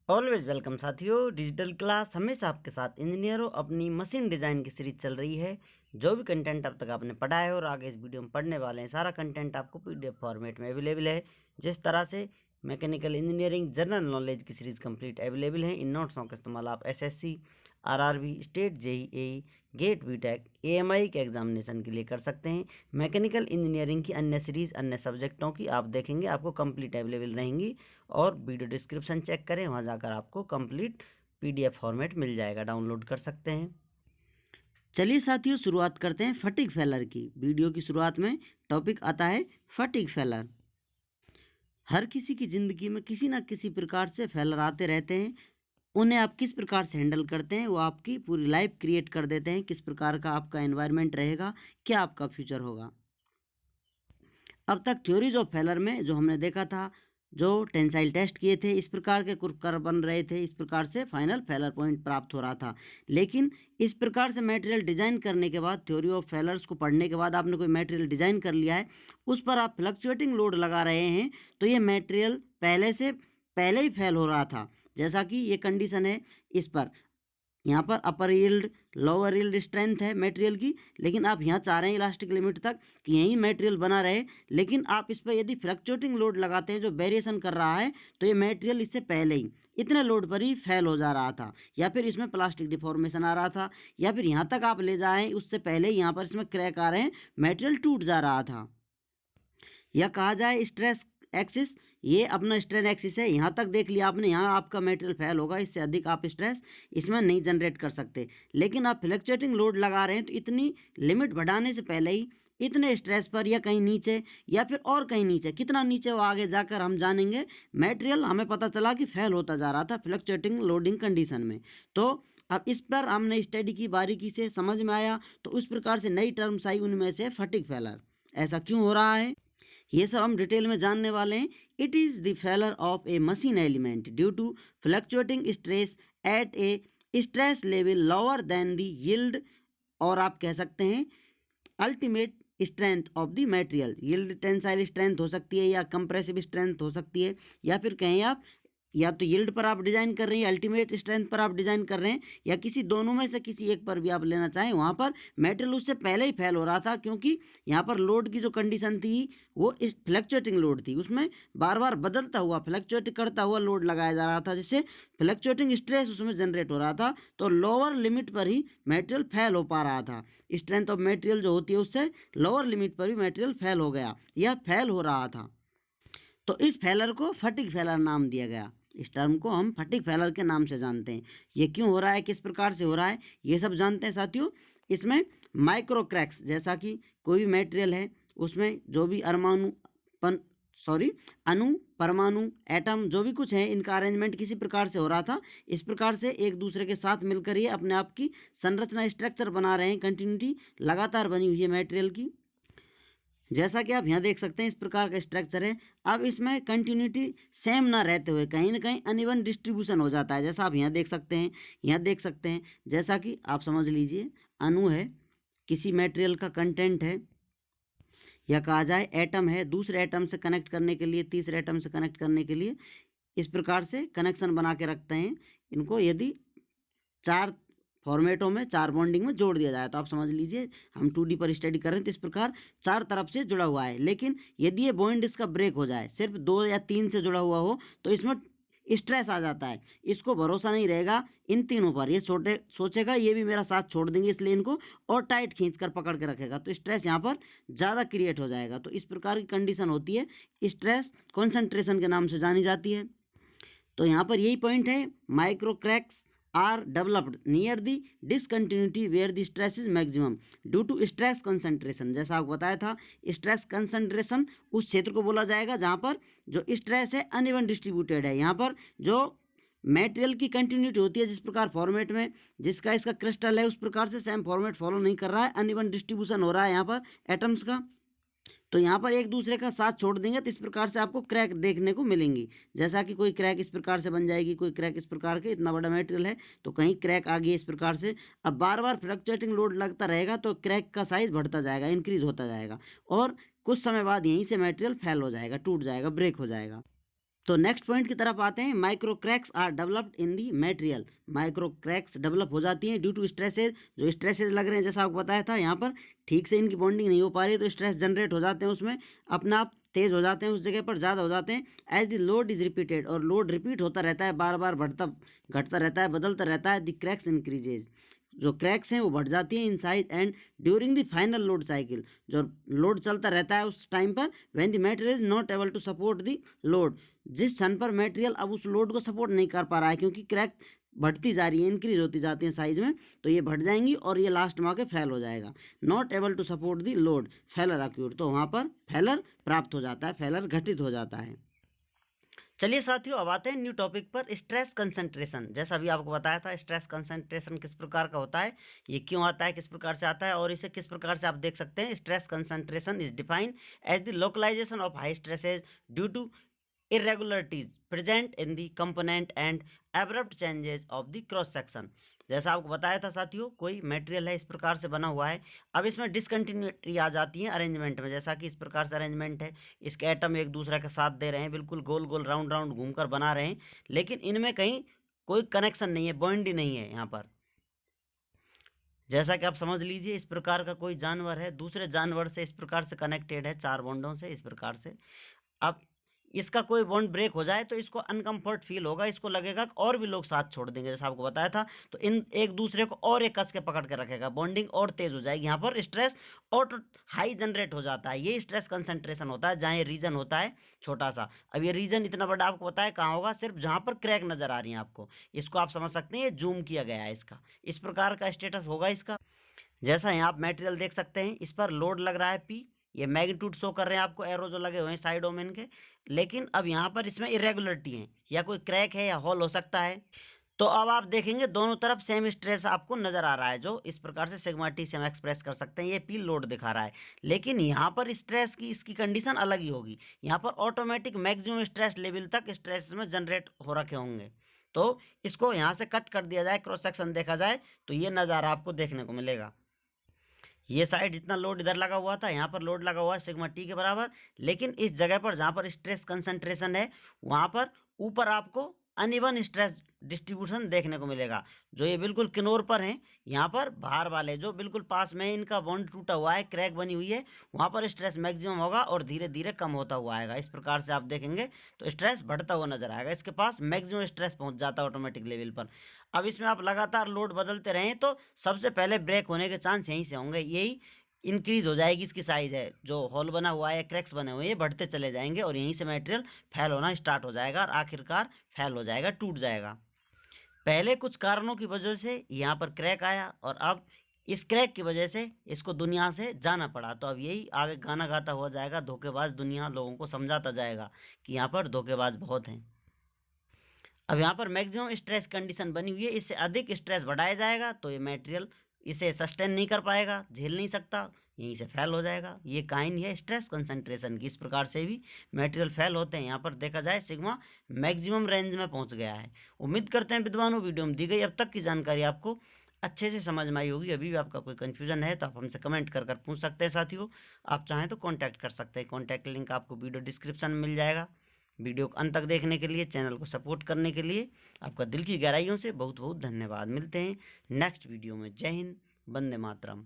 Always welcome साथियों। Digital class हमेशा आपके साथ। इंजीनियरों, अपनी मशीन डिज़ाइन की सीरीज चल रही है। जो भी कंटेंट अब तक आपने पढ़ा है और आगे इस वीडियो में पढ़ने वाले हैं, सारा कंटेंट आपको पीडीएफ फॉर्मेट में अवेलेबल है। जिस तरह से मैकेनिकल इंजीनियरिंग जनरल नॉलेज की सीरीज कंप्लीट अवेलेबल है। इन नोट्सों का इस्तेमाल आप SSC, RRB, state JEE, GATE, BTech, AMI के एग्जामिनेशन के लिए कर सकते हैं। मैकेनिकल इंजीनियरिंग की अन्य सीरीज, अन्य सब्जेक्टों की आप देखेंगे, आपको कंप्लीट अवेलेबल रहेंगी। और वीडियो डिस्क्रिप्शन चेक करें, वहाँ जाकर आपको कंप्लीट पीडीएफ फॉर्मेट मिल जाएगा, डाउनलोड कर सकते हैं। चलिए साथियों, शुरुआत करते हैं फटीग फेलर की। वीडियो की शुरुआत में टॉपिक आता है फटीग फेलर। हर किसी की ज़िंदगी में किसी ना किसी प्रकार से फेलर आते रहते हैं। उन्हें आप किस प्रकार से हैंडल करते हैं, वो आपकी पूरी लाइफ क्रिएट कर देते हैं। किस प्रकार का आपका एनवायरनमेंट रहेगा, क्या आपका फ्यूचर होगा। अब तक थ्योरीज ऑफ फेलर में जो हमने देखा था, जो टेंसाइल टेस्ट किए थे, इस प्रकार के कर्व बन रहे थे, इस प्रकार से फाइनल फेलर पॉइंट प्राप्त हो रहा था। लेकिन इस प्रकार से मटेरियल डिजाइन करने के बाद, थ्योरी ऑफ फेलर्स को पढ़ने के बाद आपने कोई मटेरियल डिजाइन कर लिया है, उस पर आप फ्लक्चुएटिंग लोड लगा रहे हैं, तो ये मटेरियल पहले ही फेल हो रहा था। जैसा कि ये कंडीशन है इस पर, यहाँ पर अपर यील्ड, लोअर यील्ड स्ट्रेंथ है मटेरियल की, लेकिन आप यहाँ चाह रहे हैं इलास्टिक लिमिट तक कि यही मटेरियल बना रहे। लेकिन आप इस पर यदि फ्लक्चुएटिंग लोड लगाते हैं जो वेरिएशन कर रहा है, तो ये मटेरियल इससे पहले ही इतने लोड पर ही फेल हो जा रहा था, या फिर इसमें प्लास्टिक डिफॉर्मेशन आ रहा था, या फिर यहाँ तक आप ले जाएं उससे पहले ही यहाँ पर इसमें क्रैक आ रहे हैं, मटेरियल टूट जा रहा था। या कहा जाए स्ट्रेस एक्सिस, ये अपना स्ट्रेन एक्सिस है। यहाँ तक देख लिया आपने, यहाँ आपका मटेरियल फेल होगा, इससे अधिक आप स्ट्रेस इसमें नहीं जनरेट कर सकते। लेकिन आप फ्लक्चुएटिंग लोड लगा रहे हैं, तो इतनी लिमिट बढ़ाने से पहले ही इतने स्ट्रेस पर, या कहीं नीचे, या फिर और कहीं नीचे, कितना नीचे वो आगे जाकर हम जानेंगे। मटेरियल हमें पता चला कि फेल होता जा रहा था फ्लक्चुएटिंग लोडिंग कंडीशन में। तो अब इस पर हमने स्टडी की, बारीकी से समझ में आया, तो उस प्रकार से नई टर्म्स आई, उनमें से फटीग फेलर। ऐसा क्यों हो रहा है, ये सब हम डिटेल में जानने वाले हैं। It is the failure of a machine element due to fluctuating stress at a stress level lower than the yield, और आप कह सकते हैं ultimate strength of the material. Yield tensile strength हो सकती है, या कंप्रेसिव स्ट्रेंथ हो सकती है, या फिर कहें आप, या तो यील्ड पर आप डिजाइन कर रहे हैं, अल्टीमेट स्ट्रेंथ पर आप डिजाइन कर रहे हैं, या किसी दोनों में से किसी एक पर भी आप लेना चाहें। वहाँ पर मटेरियल उससे पहले ही फेल हो रहा था, क्योंकि यहाँ पर लोड की जो कंडीशन थी वो फ्लक्चुएटिंग लोड थी, उसमें बार बार बदलता हुआ, फ्लक्चुएट करता हुआ लोड लगाया जा रहा था, जिससे फ्लक्चुएटिंग स्ट्रेस उसमें जनरेट हो रहा था। तो लोअर लिमिट पर ही मटेरियल फेल हो पा रहा था। स्ट्रेंथ ऑफ मटेरियल जो होती है, उससे लोअर लिमिट पर भी मटेरियल फेल हो गया, या फेल हो रहा था। तो इस फेलर को फटीग फेलर नाम दिया गया। इस टर्म को हम फटीग फेलर के नाम से जानते हैं। ये क्यों हो रहा है, किस प्रकार से हो रहा है, ये सब जानते हैं साथियों। इसमें माइक्रो क्रैक्स, जैसा कि कोई भी मटेरियल है, उसमें जो भी अणु, परमाणु, एटम, जो भी कुछ है, इनका अरेंजमेंट किसी प्रकार से हो रहा था। इस प्रकार से एक दूसरे के साथ मिलकर ये अपने आप की संरचना, स्ट्रक्चर बना रहे हैं। कंटिन्यूटी लगातार बनी हुई है मटेरियल की, जैसा कि आप यहाँ देख सकते हैं, इस प्रकार का स्ट्रक्चर है। अब इसमें कंटिन्यूटी सेम ना रहते हुए कहीं ना कहीं अनइवन डिस्ट्रीब्यूशन हो जाता है, जैसा आप यहाँ देख सकते हैं। यहाँ देख सकते हैं, जैसा कि आप समझ लीजिए, अणु है, किसी मटेरियल का कंटेंट है, या कहा जाए एटम है, दूसरे एटम से कनेक्ट करने के लिए, तीसरे एटम से कनेक्ट करने के लिए इस प्रकार से कनेक्शन बना के रखते हैं। इनको यदि चार फॉर्मेटों में, चार बॉन्डिंग में जोड़ दिया जाए, तो आप समझ लीजिए हम 2D पर स्टडी कर रहे हैं, तो इस प्रकार चार तरफ से जुड़ा हुआ है। लेकिन यदि ये बॉन्ड इसका ब्रेक हो जाए, सिर्फ 2 या 3 से जुड़ा हुआ हो, तो इसमें स्ट्रेस आ जाता है। इसको भरोसा नहीं रहेगा इन तीनों पर, ये सोचेगा ये भी मेरा साथ छोड़ देंगे, इसलिए इनको और टाइट खींच कर पकड़ के रखेगा, तो स्ट्रेस यहाँ पर ज़्यादा क्रिएट हो जाएगा। तो इस प्रकार की कंडीशन होती है, स्ट्रेस कॉन्सेंट्रेशन के नाम से जानी जाती है। तो यहाँ पर यही पॉइंट है, micro cracks are developed near the discontinuity where the stress is maximum due to stress concentration. जैसा आपको बताया था, स्ट्रेस कंसंट्रेशन उस क्षेत्र को बोला जाएगा जहाँ पर जो स्ट्रेस है अनइवन डिस्ट्रीब्यूटेड है। यहाँ पर जो मटेरियल की कंटिन्यूटी होती है, जिस प्रकार फॉर्मेट में जिसका इसका क्रिस्टल है, उस प्रकार से सेम फॉर्मेट फॉलो नहीं कर रहा है, अनइवन डिस्ट्रीब्यूशन हो रहा है यहाँ पर एटम्स का। तो यहाँ पर एक दूसरे का साथ छोड़ देंगे, तो इस प्रकार से आपको क्रैक देखने को मिलेंगी। जैसा कि कोई क्रैक इस प्रकार से बन जाएगी, कोई क्रैक इस प्रकार के, इतना बड़ा मटेरियल है तो कहीं क्रैक आ गई इस प्रकार से। अब बार बार फ्लक्चुएटिंग लोड लगता रहेगा, तो क्रैक का साइज बढ़ता जाएगा, इंक्रीज होता जाएगा, और कुछ समय बाद यहीं से मटेरियल फेल हो जाएगा, टूट जाएगा, ब्रेक हो जाएगा। तो नेक्स्ट पॉइंट की तरफ आते हैं। Micro cracks are developed in the material. Micro cracks develop हो जाती हैं ड्यू टू स्ट्रेसेज। जो स्ट्रेसेज लग रहे हैं, जैसा आपको बताया था, यहाँ पर ठीक से इनकी बॉन्डिंग नहीं हो पा रही है, तो स्ट्रेस जनरेट हो जाते हैं, उसमें अपना आप तेज हो जाते हैं, उस जगह पर ज़्यादा हो जाते हैं। As the load is repeated, और लोड रिपीट होता रहता है, बार बार बढ़ता घटता रहता है, बदलता रहता है। द क्रैक्स इंक्रीजेज, जो क्रैक्स हैं वो बढ़ जाती हैं in size and during the final load cycle. जो लोड चलता रहता है उस टाइम पर, when the material is not able to support the load, जिस क्षण पर मटेरियल अब उस लोड को सपोर्ट नहीं कर पा रहा है, क्योंकि क्रैक बढ़ती जा रही है, इंक्रीज होती जाती है साइज में, तो ये बढ़ जाएंगी और ये लास्ट में आके फेल हो जाएगा। Not able to support the load, failure occur, तो वहाँ पर फेलर प्राप्त हो जाता है, फेलर घटित हो जाता है। चलिए साथियों, अब आते हैं न्यू टॉपिक पर, स्ट्रेस कंसंट्रेशन। जैसा अभी आपको बताया था, स्ट्रेस कंसंट्रेशन किस प्रकार का होता है, ये क्यों आता है, किस प्रकार से आता है, और इसे किस प्रकार से आप देख सकते हैं। Stress concentration is defined as the localization of high stresses due to irregularities present in the component and abrupt changes of the cross section। जैसा आपको बताया था साथियों, कोई मटेरियल है, इस प्रकार से बना हुआ है, अब इसमें डिसकंटिन्यूटी आ जाती है अरेंजमेंट में। जैसा कि इस प्रकार से अरेंजमेंट है, इसके एटम एक दूसरे का साथ दे रहे हैं, बिल्कुल गोल गोल राउंड राउंड घूमकर बना रहे हैं, लेकिन इनमें कहीं कोई कनेक्शन नहीं है, बॉन्ड ही नहीं है यहाँ पर। जैसा कि आप समझ लीजिए, इस प्रकार का कोई जानवर है, दूसरे जानवर से इस प्रकार से कनेक्टेड है, 4 बॉन्डों से इस प्रकार से। अब इसका कोई बॉन्ड ब्रेक हो जाए तो इसको अनकंफर्ट फील होगा, इसको लगेगा कि और भी लोग साथ छोड़ देंगे, जैसा आपको बताया था, तो इन एक दूसरे को और एक कस के पकड़ के रखेगा, बॉन्डिंग और तेज हो जाएगी, यहाँ पर स्ट्रेस और हाई जनरेट हो जाता है। ये स्ट्रेस कंसंट्रेशन होता है, जहाँ ये रीजन होता है छोटा सा। अब ये रीजन इतना बड़ा आपको बताया कहाँ होगा, सिर्फ जहाँ पर क्रैक नजर आ रही है आपको, इसको आप समझ सकते हैं, ये जूम किया गया है इसका, इस प्रकार का स्टेटस होगा इसका। जैसा यहाँ आप मटेरियल देख सकते हैं, इस पर लोड लग रहा है P, ये मैग्नीट्यूड शो कर रहे हैं आपको, एरो जो लगे हुए हैं साइडों में इनके, लेकिन अब यहाँ पर इसमें इरेगुलरिटी है, या कोई क्रैक है या होल हो सकता है। तो अब आप देखेंगे दोनों तरफ सेम स्ट्रेस आपको नजर आ रहा है, जो इस प्रकार से सिग्मा टी से हम एक्सप्रेस कर सकते हैं, ये P लोड दिखा रहा है। लेकिन यहाँ पर स्ट्रेस की इसकी कंडीशन अलग ही होगी, यहाँ पर ऑटोमेटिक मैक्सिमम स्ट्रेस लेवल तक स्ट्रेस में जनरेट हो रखे होंगे। तो इसको यहाँ से कट कर दिया जाए, क्रॉस सेक्शन देखा जाए, तो ये नज़ारा आपको देखने को मिलेगा। ये साइड जितना लोड इधर लगा हुआ था, यहाँ पर लोड लगा हुआ है सिग्मा टी के बराबर, लेकिन इस जगह पर जहाँ पर स्ट्रेस कंसंट्रेशन है, वहाँ पर ऊपर आपको अनइवन स्ट्रेस डिस्ट्रीब्यूशन देखने को मिलेगा। जो ये बिल्कुल किनोर पर हैं, यहाँ पर बाहर वाले जो बिल्कुल पास में इनका बॉन्ड टूटा हुआ है, क्रैक बनी हुई है, वहाँ पर स्ट्रेस मैक्सिमम होगा और धीरे धीरे कम होता हुआ आएगा। इस प्रकार से आप देखेंगे तो स्ट्रेस बढ़ता हुआ नजर आएगा, इसके पास मैक्सिमम स्ट्रेस पहुँच जाता है ऑटोमेटिक लेवल पर। अब इसमें आप लगातार लोड बदलते रहें तो सबसे पहले ब्रेक होने के चांस यहीं से होंगे, यही इंक्रीज हो जाएगी इसकी साइज है, जो होल बना हुआ है, क्रैक्स बने हुए हैं, बढ़ते चले जाएंगे और यहीं से मटेरियल फैल होना स्टार्ट हो जाएगा और आखिरकार फैल हो जाएगा, टूट जाएगा। पहले कुछ कारणों की वजह से यहाँ पर क्रैक आया और अब इस क्रैक की वजह से इसको दुनिया से जाना पड़ा, तो अब यही आगे गाना गाता हुआ जाएगा, धोखेबाज दुनिया लोगों को समझाता जाएगा कि यहाँ पर धोखेबाज बहुत हैं। अब यहाँ पर मैक्सिमम स्ट्रेस कंडीशन बनी हुई है, इससे अधिक स्ट्रेस बढ़ाया जाएगा तो ये मटेरियल इसे सस्टेन नहीं कर पाएगा, झेल नहीं सकता, यहीं से फेल हो जाएगा। ये कहानी है स्ट्रेस कंसंट्रेशन की, इस प्रकार से भी मटेरियल फेल होते हैं। यहाँ पर देखा जाए सिग्मा मैक्सिमम रेंज में पहुँच गया है। उम्मीद करते हैं विद्वानों, वीडियो में दी गई अब तक की जानकारी आपको अच्छे से समझ में आई होगी। अभी भी आपका कोई कन्फ्यूजन है तो आप हमसे कमेंट कर पूछ सकते हैं साथियों। आप चाहें तो कॉन्टैक्ट कर सकते हैं, कॉन्टैक्ट लिंक आपको वीडियो डिस्क्रिप्शन में मिल जाएगा। वीडियो को अंत तक देखने के लिए, चैनल को सपोर्ट करने के लिए आपका दिल की गहराइयों से बहुत बहुत धन्यवाद। मिलते हैं नेक्स्ट वीडियो में। जय हिंद, वंदे मातरम।